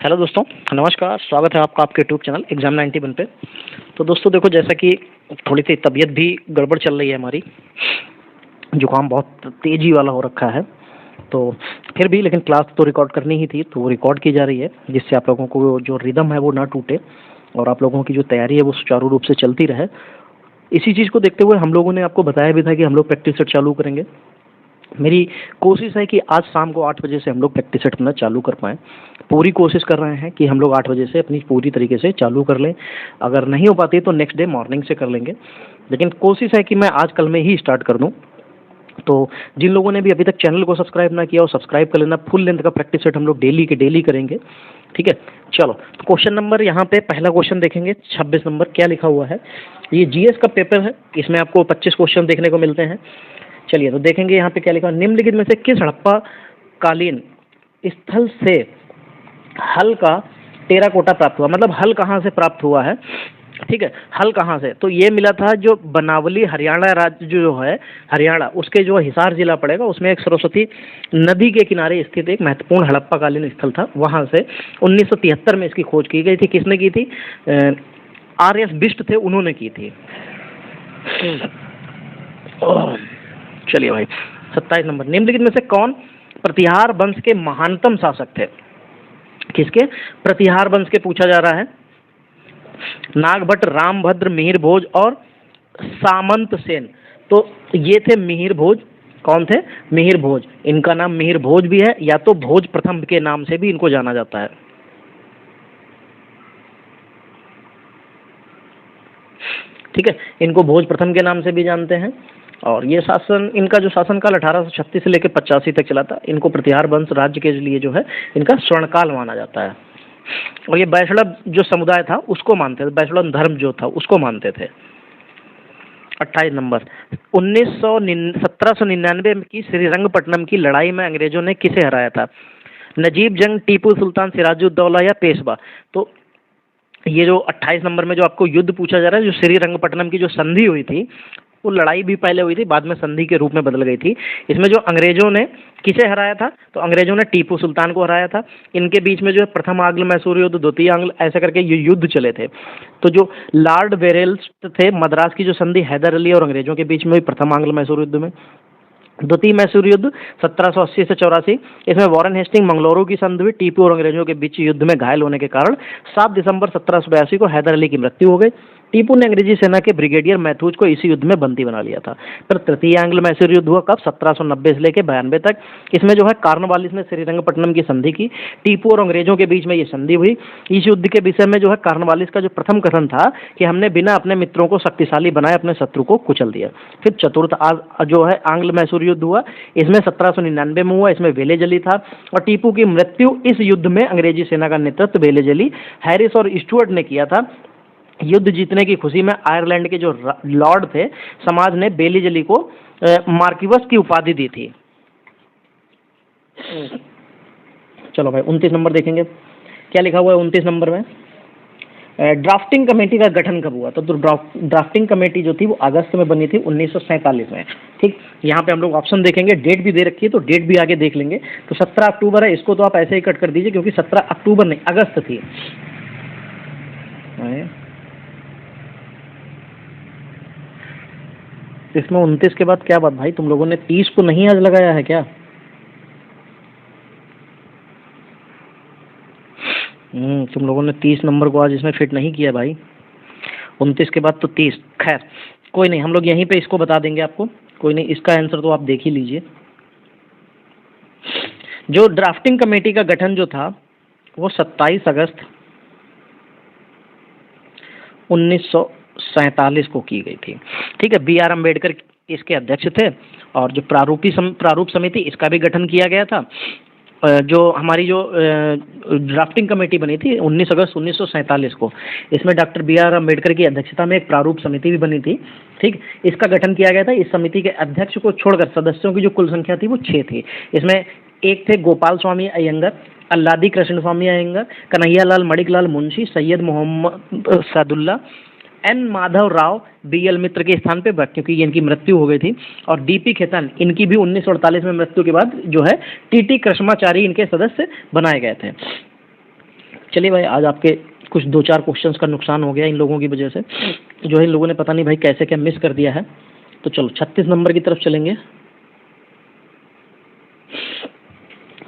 Hello दोस्तों, नमस्कार। स्वागत है आपका आपके यूट्यूब चैनल एग्जाम 91 पे। तो दोस्तों देखो, जैसा कि थोड़ी सी तबीयत भी गड़बड़ चल रही है हमारी, जुकाम बहुत तेजी वाला हो रखा है। तो फिर भी लेकिन क्लास तो रिकॉर्ड करनी ही थी, तो वो रिकॉर्ड की जा रही है, जिससे आप लोगों को जो रिदम है वो ना टूटे और आप लोगों की जो तैयारी है वो सुचारू रूप से चलती रहे। इसी चीज़ को देखते हुए हम लोगों ने आपको बताया भी था कि हम लोग प्रैक्टिस सेट चालू करेंगे। मेरी कोशिश है कि आज शाम को 8 बजे से हम लोग प्रैक्टिस सेट अपना चालू कर पाएँ। पूरी कोशिश कर रहे हैं कि हम लोग 8 बजे से अपनी पूरी तरीके से चालू कर लें। अगर नहीं हो पाती तो नेक्स्ट डे मॉर्निंग से कर लेंगे, लेकिन कोशिश है कि मैं आज कल में ही स्टार्ट कर दूँ। तो जिन लोगों ने भी अभी तक चैनल को सब्सक्राइब ना किया हो, सब्सक्राइब कर लेना। फुल लेंथ का प्रैक्टिस सेट हम लोग डेली के डेली करेंगे, ठीक है। चलो, तो क्वेश्चन नंबर यहाँ पे पहला क्वेश्चन देखेंगे। 26 नंबर क्या लिखा हुआ है। ये जीएस का पेपर है, इसमें आपको 25 क्वेश्चन देखने को मिलते हैं। चलिए तो देखेंगे यहाँ पे क्या लिखा है। निम्नलिखित में से किस हड़प्पा कालीन स्थल से हल का टेराकोटा प्राप्त हुआ। मतलब हल कहाँ से प्राप्त हुआ है, ठीक है। हल कहाँ से, तो ये मिला था जो बनावली हरियाणा राज्य जो है, हरियाणा, उसके जो हिसार जिला पड़ेगा, उसमें एक सरस्वती नदी के किनारे स्थित एक महत्वपूर्ण हड़प्पा कालीन स्थल था। वहाँ से 1973 में इसकी खोज की गई थी। किसने की थी? आर.एस. बिष्ट थे, उन्होंने की थी। चलिए भाई, 27 नंबर। निम्नलिखित में से कौन प्रतिहार वंश के महानतम शासक थे? किसके? प्रतिहार वंश के पूछा जा रहा है। नागभट्ट, रामभद्र, मिहिर भोज और सामंत सेन। तो ये थे मिहिर भोज। कौन थे? मिहिर भोज। इनका नाम मिहिर भोज भी है, या तो भोज प्रथम के नाम से भी इनको जाना जाता है, ठीक है। इनको भोज प्रथम के नाम से भी जानते हैं। और ये शासन, इनका जो शासनकाल 1836 से लेकर 85 तक चला था। इनको प्रतिहार वंश राज्य के लिए जो है इनका स्वर्णकाल माना जाता है। और ये बैसड़ा जो समुदाय था उसको मानते थे, बैसड़ा धर्म जो था उसको मानते थे। 28 नंबर। 1799 की श्रीरंगपट्टनम की लड़ाई में अंग्रेजों ने किसे हराया था? नजीब जंग, टीपू सुल्तान, सिराजुद्दौला या पेशवा। तो ये जो 28 नंबर में जो आपको युद्ध पूछा जा रहा है, जो श्रीरंगपट्टनम की जो संधि हुई थी, वो लड़ाई भी पहले हुई थी, बाद में संधि के रूप में बदल गई थी। इसमें जो अंग्रेजों ने किसे हराया था? तो अंग्रेजों ने टीपू सुल्तान को हराया था। इनके बीच में जो है प्रथम आंग्ल मैसूर युद्ध, द्वितीय आंग्ल, ऐसा करके ये युद्ध चले थे। तो जो लॉर्ड वेरेल्स थे, मद्रास की जो संधि हैदर अली और अंग्रेजों के बीच में हुई प्रथम आंग्ल मैसूर युद्ध में। द्वितीय मैसूर युद्ध 1780 से 84, इसमें वॉरेन हेस्टिंग मंगलोरू की संधि हुई। टीपू और अंग्रेजों के बीच युद्ध में घायल होने के कारण 7 दिसंबर 1782 को हैदर अली की मृत्यु हो गई। टीपू ने अंग्रेजी सेना के ब्रिगेडियर मैथ्यूज को इसी युद्ध में बंदी बना लिया था। फिर तृतीय एंग्लो मैसूर युद्ध हुआ कब? 1790 से लेकर 92 तक। इसमें जो है कार्नवालिस ने श्रीरंगपट्टनम की संधि की। टीपू और अंग्रेजों के बीच में ये संधि हुई। इस युद्ध के विषय में जो है कार्नवालिस का जो प्रथम कथन था कि हमने बिना अपने मित्रों को शक्तिशाली बनाए अपने शत्रु को कुचल दिया। फिर चतुर्थ जो है आंग्ल मैसूर युद्ध हुआ, इसमें 1799 में हुआ। इसमें वेलेजली था और टीपू की मृत्यु इस युद्ध में अंग्रेजी सेना का नेतृत्व वेलेजली, हैरिस और स्टुअर्ट ने किया था। युद्ध जीतने की खुशी में आयरलैंड के जो लॉर्ड थे, समाज ने वेलेजली को मार्किवस की उपाधि दी थी। चलो भाई, 29 नंबर देखेंगे क्या लिखा हुआ है 29 नंबर में। ड्राफ्टिंग कमेटी का गठन कब हुआ? तो ड्राफ्टिंग कमेटी जो थी वो अगस्त में बनी थी 1947 में, ठीक। यहाँ पे हम लोग ऑप्शन देखेंगे, डेट भी दे रखी है तो डेट भी आगे देख लेंगे। तो 17 अक्टूबर है, इसको तो आप ऐसे ही कट कर दीजिए क्योंकि 17 अक्टूबर नहीं, अगस्त थी। इसमें 29 के बाद क्या बात भाई, तुम लोगों ने 30 को नहीं आज लगाया है क्या? तुम लोगों ने 30 नंबर को आज इसमें फिट नहीं किया भाई। 29 के बाद तो 30। खैर कोई नहीं, हम लोग यहीं पे इसको बता देंगे आपको। कोई नहीं, इसका आंसर तो आप देख ही लीजिए। जो ड्राफ्टिंग कमेटी का गठन जो था वो 27 अगस्त 1947 को की गई थी, ठीक है। बी आर अम्बेडकर इसके अध्यक्ष थे और जो प्रारूप समिति, इसका भी गठन किया गया था। जो हमारी जो ड्राफ्टिंग कमेटी बनी थी 19 अगस्त 1947 को, इसमें डॉक्टर बी आर अम्बेडकर की अध्यक्षता में एक प्रारूप समिति भी बनी थी, ठीक। इसका गठन किया गया था। इस समिति के अध्यक्ष को छोड़कर सदस्यों की जो कुल संख्या थी वो 6 थी। इसमें एक थे Gopal Swami Ayyangar, Alladi Krishna Swami Ayyangar, Kanhaiyalal Maniklal Munshi, Syed Mohammad Saadullah, N Madhav Rao B L Mitra के स्थान पे, क्योंकि इनकी मृत्यु हो गई थी। और डीपी खेतान, इनकी भी 1948 में मृत्यु के बाद जो है टीटी कृष्णाचारी इनके सदस्य बनाए गए थे। चलिए भाई, आज आपके कुछ 2-4 क्वेश्चंस का नुकसान हो गया इन लोगों की वजह से, जो है इन लोगों ने पता नहीं भाई कैसे क्या मिस कर दिया है। तो चलो 36 नंबर की तरफ चलेंगे।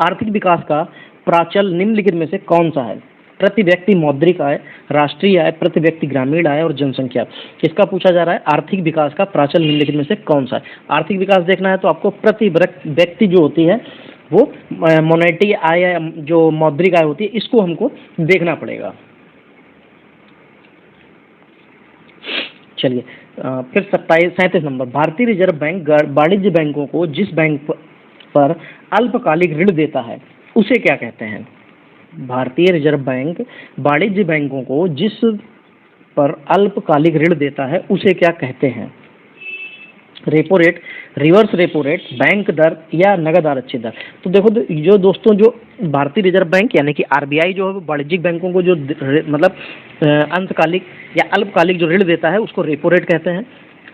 आर्थिक विकास का प्राचल निम्नलिखित में से कौन सा है? प्रति व्यक्ति मौद्रिक आय, राष्ट्रीय आय, प्रति व्यक्ति ग्रामीण आय और जनसंख्या। किसका पूछा जा रहा है? आर्थिक विकास का प्राचल निम्नलिखित में से कौन सा है? आर्थिक विकास देखना है तो आपको प्रति व्यक्ति जो होती है वो मोनेटरी आय, जो मौद्रिक आय होती है, इसको हमको देखना पड़ेगा। चलिए फिर 37 नंबर, भारतीय रिजर्व बैंक वाणिज्य बैंकों को जिस बैंक पर अल्पकालिक ऋण देता है उसे क्या कहते हैं? भारतीय रिजर्व बैंक वाणिज्य बैंकों को जिस पर अल्पकालिक ऋण देता है उसे क्या कहते हैं? Repo rate, reverse repo rate, bank दर या नगद आरक्षित दर। तो देखो जो दोस्तों, जो भारतीय रिजर्व बैंक यानी कि आरबीआई जो है वाणिज्यिक बैंकों को जो मतलब अंतकालिक या अल्पकालिक जो ऋण देता है उसको रेपो रेट कहते हैं।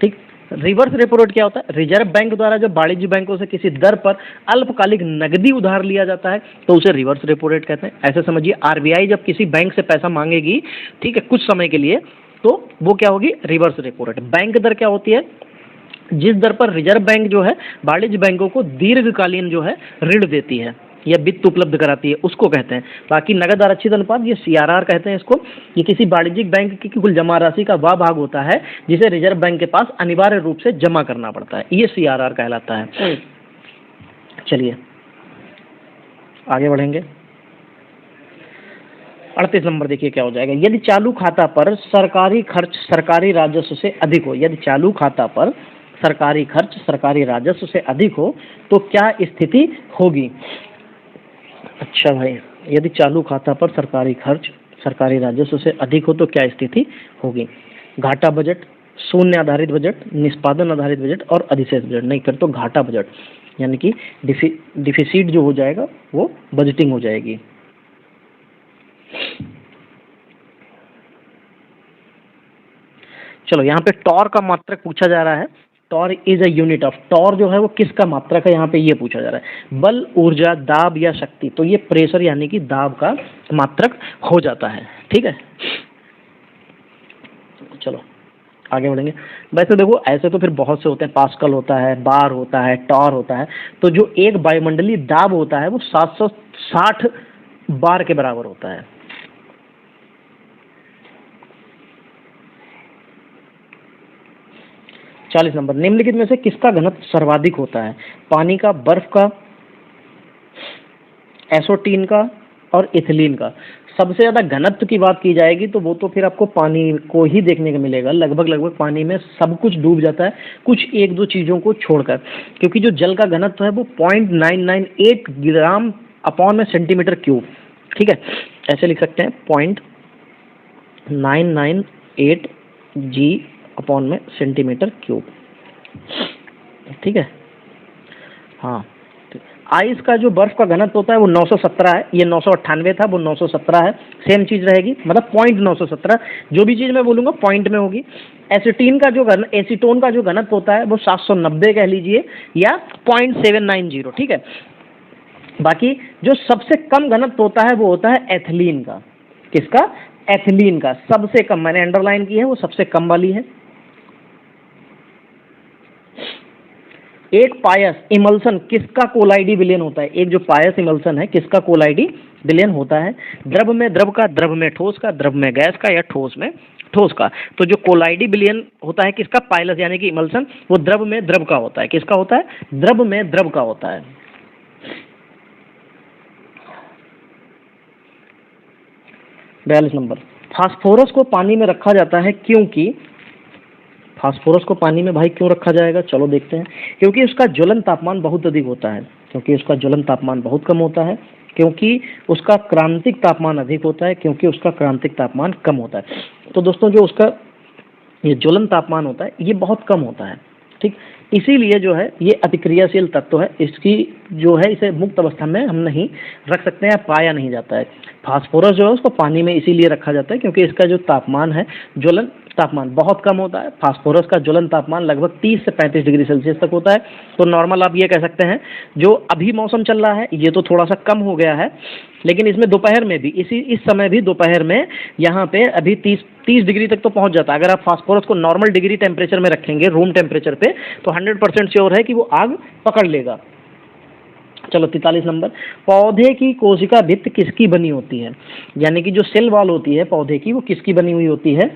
ठीक। रिवर्स रेपो रेट क्या होता है? रिजर्व बैंक द्वारा जब वाणिज्य बैंकों से किसी दर पर अल्पकालिक नकदी उधार लिया जाता है तो उसे रिवर्स रेपो रेट कहते हैं। ऐसे समझिए, आरबीआई जब किसी बैंक से पैसा मांगेगी, ठीक है, कुछ समय के लिए, तो वो क्या होगी? Reverse repo rate. बैंक दर क्या होती है? जिस दर पर रिजर्व बैंक जो है वाणिज्य बैंकों को दीर्घकालीन जो है ऋण देती है या वित्त उपलब्ध कराती है, उसको कहते हैं। बाकी नगद आरक्षित अनुपात, ये सीआरआर कहते हैं इसको। ये किसी वाणिज्यिक बैंक की कुल जमा राशि का वह भाग होता है जिसे रिजर्व बैंक के पास अनिवार्य रूप से जमा करना पड़ता है, ये सीआरआर कहलाता है। चलिए आगे बढ़ेंगे। 38 नंबर देखिए क्या हो जाएगा। यदि चालू खाता पर सरकारी खर्च सरकारी राजस्व से अधिक हो, यदि चालू खाता पर सरकारी खर्च सरकारी राजस्व से अधिक हो तो क्या स्थिति होगी? अच्छा भाई, यदि चालू खाता पर सरकारी खर्च सरकारी राजस्व से अधिक हो तो क्या स्थिति होगी? घाटा बजट, शून्य आधारित बजट, निष्पादन आधारित बजट और अधिशेष बजट। नहीं, फिर तो घाटा बजट, यानी कि डिफिसिट जो हो जाएगा वो बजटिंग हो जाएगी। चलो यहाँ पे टॉर का मात्रक पूछा जा रहा है। Torr is a unit of, torr जो है वो किसका मात्रक है यहाँ पे ये पूछा जा रहा है। बल, ऊर्जा, दाब या शक्ति। तो ये प्रेशर यानी कि दाब का मात्रक हो जाता है। ठीक है, चलो आगे बढ़ेंगे। वैसे देखो ऐसे तो फिर बहुत से होते हैं, पास्कल होता है, बार होता है, टॉर होता है। तो जो एक वायुमंडलीय दाब होता है वो 760 बार के बराबर होता है। चालीस नंबर, निम्नलिखित में से किसका घनत्व सर्वाधिक होता है? पानी का, बर्फ का, एसोटीन का और इथिलीन का। सबसे ज़्यादा घनत्व की बात की जाएगी तो वो तो फिर आपको पानी को ही देखने को मिलेगा। लगभग पानी में सब कुछ डूब जाता है, कुछ एक दो चीज़ों को छोड़कर, क्योंकि जो जल का घनत्व है वो 0.998 ग्राम अपॉन में सेंटीमीटर क्यूब। ठीक है, ऐसे लिख सकते हैं 0.998 जी अपॉन में सेंटीमीटर क्यूब। ठीक है, हाँ। आइस का जो बर्फ का घनत्व होता है वो 917 है, ये 998 था, वो 917 है, सेम चीज़ रहेगी, मतलब 0.917। जो भी चीज़ मैं बोलूँगा पॉइंट में होगी। एसीटोन का जो घनत्व होता है वो 790 कह लीजिए या 0.790। ठीक है, बाकी जो सबसे कम घनत्व होता है वो होता है एथिलीन का। किसका? एथिलीन का सबसे कम, मैंने अंडरलाइन की है, वो सबसे कम वाली है। एक पायस इमल्सन किसका कोलाइडी विलयन होता है? एक जो पायस इमल्सन है किसका कोलाइडी विलयन होता है? द्रव में द्रव का, द्रव में ठोस का, द्रव में गैस का या ठोस में ठोस का। तो जो कोलाइडी विलयन होता है किसका? पायलस यानी कि इमल्सन, वो द्रव में द्रव का होता है। किसका होता है? द्रव में द्रव का होता है। बयालीस नंबर, फास्फोरस को पानी में रखा जाता है क्योंकि, फास्फोरस को पानी में भाई क्यों रखा जाएगा? चलो देखते हैं। क्योंकि उसका ज्वलन तापमान बहुत अधिक होता है, क्योंकि उसका ज्वलन तापमान बहुत कम होता है, क्योंकि उसका क्रांतिक तापमान अधिक होता है, क्योंकि उसका क्रांतिक तापमान कम होता है। तो दोस्तों जो उसका ये ज्वलन तापमान होता है ये बहुत कम होता है। ठीक, इसीलिए जो है ये अतिक्रियाशील तत्व है, इसकी जो है इसे मुक्त अवस्था में हम नहीं रख सकते हैं, पाया नहीं जाता है। फास्फोरस जो है उसको पानी में इसीलिए रखा जाता है क्योंकि इसका जो तापमान है, ज्वलन तापमान बहुत कम होता है। फास्फोरस का ज्वलन तापमान लगभग 30 से 35 डिग्री सेल्सियस तक होता है। तो नॉर्मल आप ये कह सकते हैं जो अभी मौसम चल रहा है ये तो थोड़ा सा कम हो गया है, लेकिन इसमें दोपहर में भी इस समय भी दोपहर में यहाँ पे अभी 30 डिग्री तक तो पहुँच जाता है। अगर आप फास्फोरस को नॉर्मल डिग्री टेम्परेचर में रखेंगे रूम टेम्परेचर पे तो 100% श्योर है कि वो आग पकड़ लेगा। चलो 43 नंबर, पौधे की कोशिका भित्ति किसकी बनी होती है? यानी कि जो सेल वॉल होती है पौधे की वो किसकी बनी हुई होती है?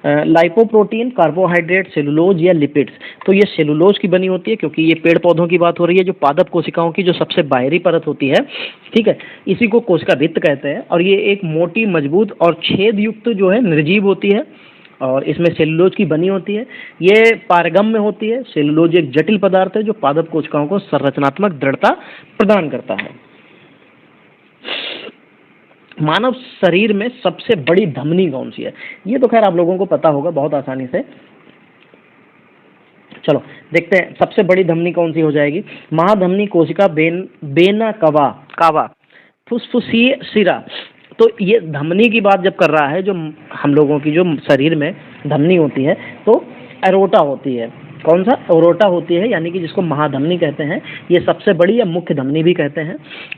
लाइपोप्रोटीन, कार्बोहाइड्रेट, सेलुलोज या लिपिड्स? तो ये सेलुलोज की बनी होती है, क्योंकि ये पेड़ पौधों की बात हो रही है। जो पादप कोशिकाओं की जो सबसे बाहरी परत होती है, ठीक है, इसी को कोशिका भित्त कहते हैं। और ये एक मोटी, मजबूत और छेद युक्त जो है निर्जीव होती है, और इसमें सेलुलोज की बनी होती है। ये पारगम्य होती है। सेलुलोज एक जटिल पदार्थ है जो पादप कोशिकाओं को संरचनात्मक दृढ़ता प्रदान करता है। मानव शरीर में सबसे बड़ी धमनी कौन सी है? ये तो खैर आप लोगों को पता होगा बहुत आसानी से। चलो देखते हैं सबसे बड़ी धमनी कौन सी हो जाएगी। महाधमनी कोशिका, बेना कावा, फुसफुसीय शिरा। तो ये धमनी की बात जब कर रहा है, जो हम लोगों की जो शरीर में धमनी होती है तो एरोटा होती है। कौन सा? एरोटा होती है, यानी कि जिसको महाधमनी कहते हैं। ये सबसे बड़ी या मुख्य धमनी भी कहते हैं।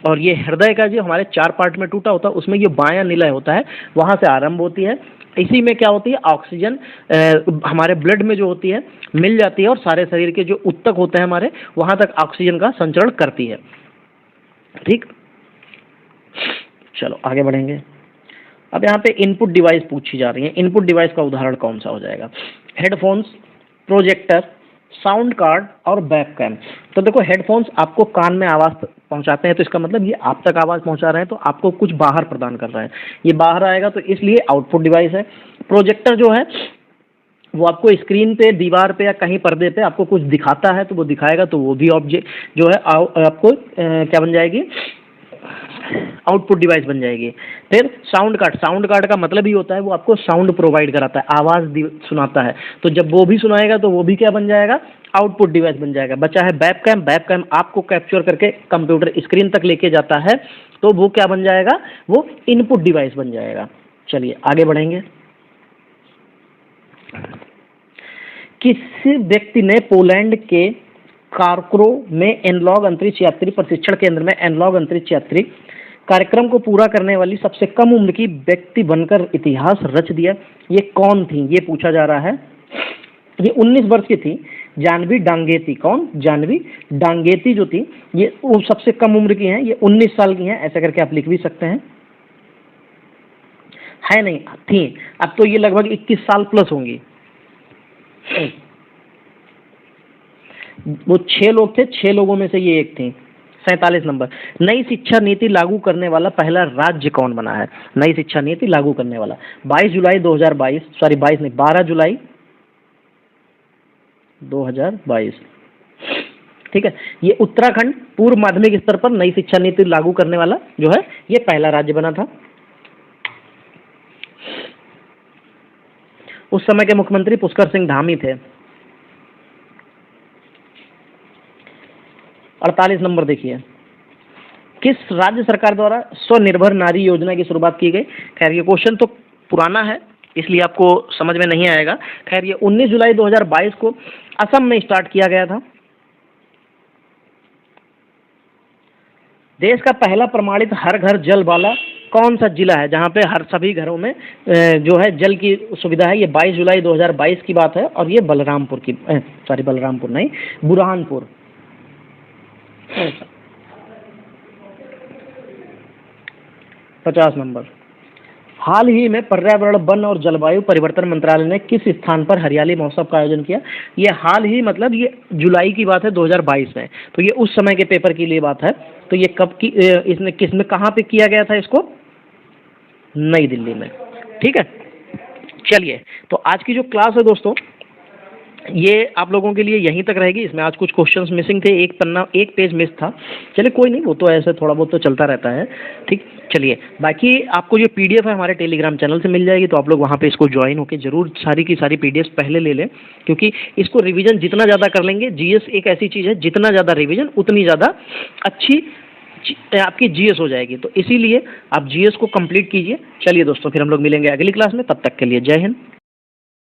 और ये हृदय का जो हमारे 4 पार्ट में टूटा होता है उसमें ये बायां निलय होता है, वहाँ से आरंभ होती है। इसी में क्या होती है? ऑक्सीजन हमारे ब्लड में जो होती है मिल जाती है और सारे शरीर के जो ऊतक होते हैं हमारे, वहाँ तक ऑक्सीजन का संचरण करती है। ठीक, चलो आगे बढ़ेंगे। अब यहाँ पे इनपुट डिवाइस पूछी जा रही है। इनपुट डिवाइस का उदाहरण कौन सा हो जाएगा? हेडफोन्स, प्रोजेक्टर, साउंड कार्ड और वेबकैम। तो देखो, हेडफोन्स आपको कान में आवाज़ पहुंचाते हैं, तो इसका मतलब ये आप तक आवाज़ पहुंचा रहे हैं, तो आपको कुछ बाहर प्रदान कर रहा है, ये बाहर आएगा, तो इसलिए आउटपुट डिवाइस है। प्रोजेक्टर जो है वो आपको स्क्रीन पे, दीवार पे या कहीं पर्दे पे आपको कुछ दिखाता है, तो वो दिखाएगा, तो वो भी ऑब्जेक्ट जो है आपको क्या बन जाएगी? आउटपुट डिवाइस बन जाएगी। फिर साउंड कार्ड का मतलब ही होता है वो आपको साउंड प्रोवाइड कराता है, आवाज़ सुनाता है। तो जब वो भी सुनाएगा तो वो भी क्या बन जाएगा? आउटपुट डिवाइस बन जाएगा। बचा है वेबकैम आपको कैप्चर करके कंप्यूटर स्क्रीन तक लेके जाता है, तो वो क्या बन जाएगा? वो इनपुट डिवाइस बन जाएगा। चलिए आगे बढ़ेंगे। किस व्यक्ति ने पोलैंड के कार्क्रो में एनालॉग अंतरिक्ष यात्री प्रशिक्षण केंद्र में एनालॉग अंतरिक्ष यात्री कार्यक्रम को पूरा करने वाली सबसे कम उम्र की व्यक्ति बनकर इतिहास रच दिया? ये कौन थी? ये पूछा जा रहा है। ये 19 वर्ष की थी, जानवी डांगेती। कौन? जानवी डांगेती जो थी, ये वो सबसे कम उम्र की हैं, ये 19 साल की हैं। ऐसा करके आप लिख भी सकते हैं। है नहीं थी, अब तो ये लगभग 21 साल प्लस होंगी। वो 6 लोग थे, 6 लोगों में से ये एक थी। 47 नंबर, नई शिक्षा नीति लागू करने वाला पहला राज्य कौन बना है? नई शिक्षा नीति लागू करने वाला 22 जुलाई 2022, सॉरी 22 नहीं, 12 जुलाई 2022। ठीक है, ये उत्तराखंड पूर्व माध्यमिक स्तर पर नई शिक्षा नीति लागू करने वाला जो है ये पहला राज्य बना था। उस समय के मुख्यमंत्री पुष्कर सिंह धामी थे। 48 नंबर देखिए, किस राज्य सरकार द्वारा स्वनिर्भर नारी योजना की शुरुआत की गई? खैर ये क्वेश्चन तो पुराना है, इसलिए आपको समझ में नहीं आएगा। खैर ये 19 जुलाई 2022 को असम में स्टार्ट किया गया था। देश का पहला प्रमाणित हर घर जल वाला कौन सा जिला है, जहां पे हर सभी घरों में जो है जल की सुविधा है? ये 22 जुलाई 2022 की बात है, और ये बलरामपुर की, सॉरी बलरामपुर नहीं, बुरहानपुर। 50 नंबर, हाल ही में पर्यावरण, वन और जलवायु परिवर्तन मंत्रालय ने किस स्थान पर हरियाली महोत्सव का आयोजन किया? ये हाल ही मतलब ये जुलाई की बात है 2022 में, तो ये उस समय के पेपर के लिए बात है। तो ये कब की, इसने किसमें, कहाँ पे किया गया था इसको? नई दिल्ली में। ठीक है, चलिए तो आज की जो क्लास है दोस्तों ये आप लोगों के लिए यहीं तक रहेगी। इसमें आज कुछ क्वेश्चंस मिसिंग थे, एक पेज मिस था। चलिए कोई नहीं, वो तो ऐसे थोड़ा बहुत तो चलता रहता है। ठीक, चलिए बाकी आपको जो पीडीएफ है हमारे टेलीग्राम चैनल से मिल जाएगी, तो आप लोग वहाँ पे इसको ज्वाइन होकर जरूर सारी की सारी पीडीएफ पहले ले लें, क्योंकि इसको रिवीजन जितना ज़्यादा कर लेंगे, जीएस एक ऐसी चीज़ है जितना ज़्यादा रिवीजन उतनी ज़्यादा अच्छी आपकी जीएस हो जाएगी। तो इसीलिए आप जीएस को कंप्लीट कीजिए। चलिए दोस्तों, फिर हम लोग मिलेंगे अगली क्लास में, तब तक के लिए जय हिंद।